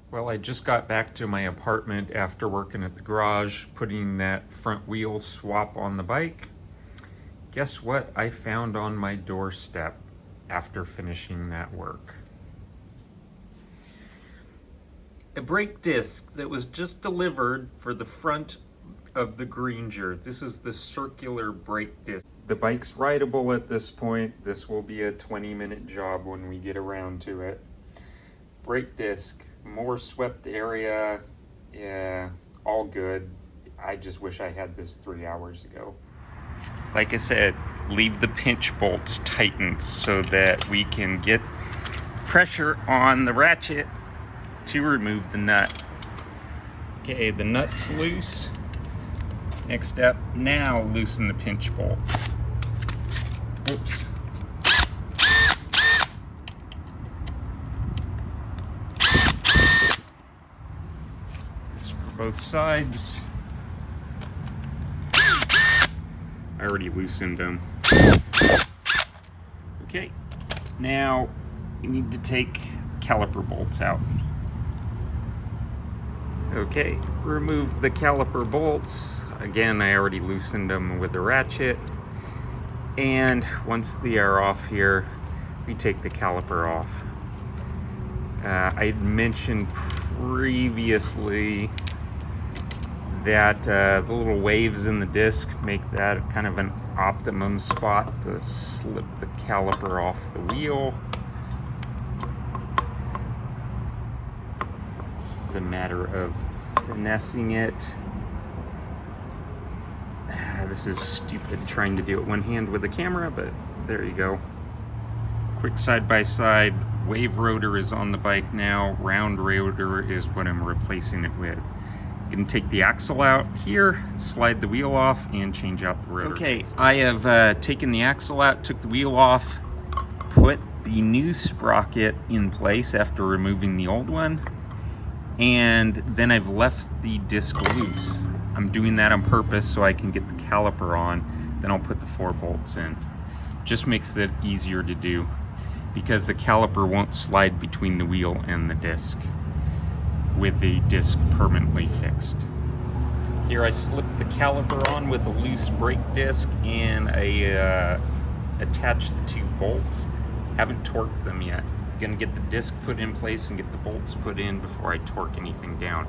Well, I just got back to my apartment after working at the garage, putting that front wheel swap on the bike. Guess what I found on my doorstep after finishing that work? A brake disc that was just delivered for the front of the Greenger. This is the circular brake disc. The bike's rideable at this point. This will be a 20-minute job when we get around to it. Brake disc, more swept area, yeah, all good. I just wish I had this 3 hours ago. Like I said, leave the pinch bolts tightened so that we can get pressure on the ratchet to remove the nut. Okay, the nut's loose. Next step, now loosen the pinch bolts. Oops. Both sides. I already loosened them. Okay, now you need to take caliper bolts out. Okay, remove the caliper bolts. Again, I already loosened them with a ratchet. And once they are off here, we take the caliper off. I mentioned previously that the little waves in the disc make that kind of an optimum spot to slip the caliper off the wheel. It's a matter of finessing it. This is stupid trying to do it one hand with the camera, but there you go. Quick side-by-side. Wave rotor is on the bike now. Round rotor is what I'm replacing it with. Going to take the axle out here, slide the wheel off, and change out the rotor. Okay, I have taken the axle out, took the wheel off, put the new sprocket in place after removing the old one, and then I've left the disc loose. I'm doing that on purpose so I can get the caliper on, then I'll put the 4 bolts in. Just makes it easier to do because the caliper won't slide between the wheel and the disc with the disc permanently fixed. Here I slipped the caliper on with a loose brake disc and I attached the 2 bolts. Haven't torqued them yet. Gonna get the disc put in place and get the bolts put in before I torque anything down.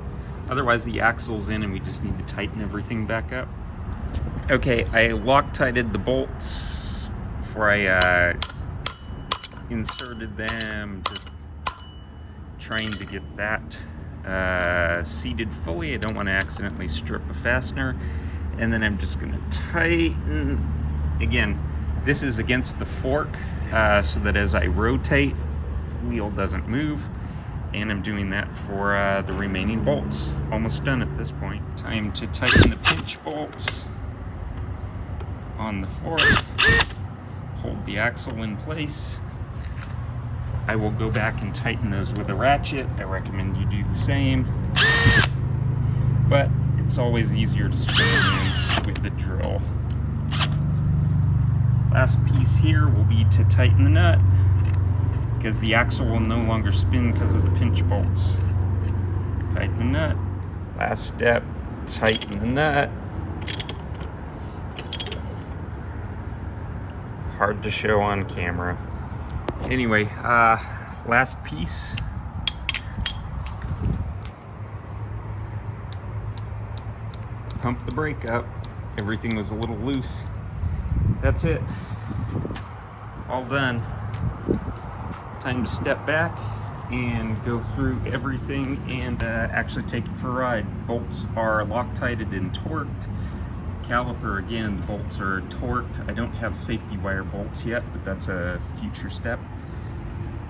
Otherwise the axle's in and we just need to tighten everything back up. Okay, I Loctited the bolts before I inserted them, just trying to get that seated fully. I don't want to accidentally strip a fastener. And then I'm just going to tighten. Again, this is against the fork so that as I rotate, the wheel doesn't move. And I'm doing that for the remaining bolts. Almost done at this point. Time to tighten the pinch bolts on the fork. Hold the axle in place. I will go back and tighten those with a ratchet. I recommend you do the same. But it's always easier to spin them in with the drill. Last piece here will be to tighten the nut because the axle will no longer spin because of the pinch bolts. Tighten the nut. Last step, tighten the nut. Hard to show on camera. Anyway, last piece. Pump the brake up. Everything was a little loose. That's it. All done. Time to step back and go through everything and actually take it for a ride. Bolts are Loctited and torqued. Caliper, again, the bolts are torqued. I don't have safety wire bolts yet, but that's a future step.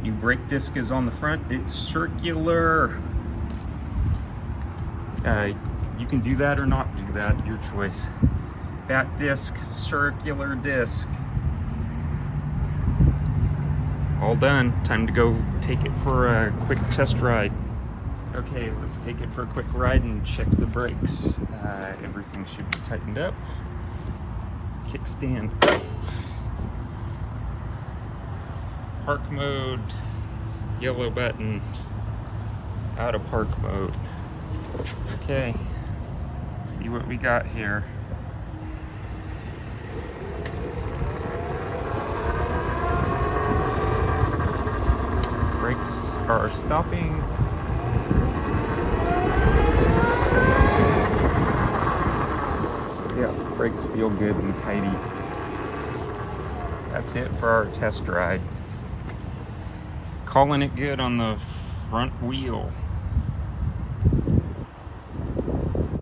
New brake disc is on the front. It's circular. You can do that or not do that, your choice. Back disc, circular disc. All done. Time to go take it for a quick test ride. Okay, let's take it for a quick ride and check the brakes. Everything should be tightened up. Kickstand up. Park mode, yellow button. out of park mode. Okay, let's see what we got here. Brakes are stopping. Yeah, brakes feel good and tidy. That's it for our test ride. Calling it good on the front wheel.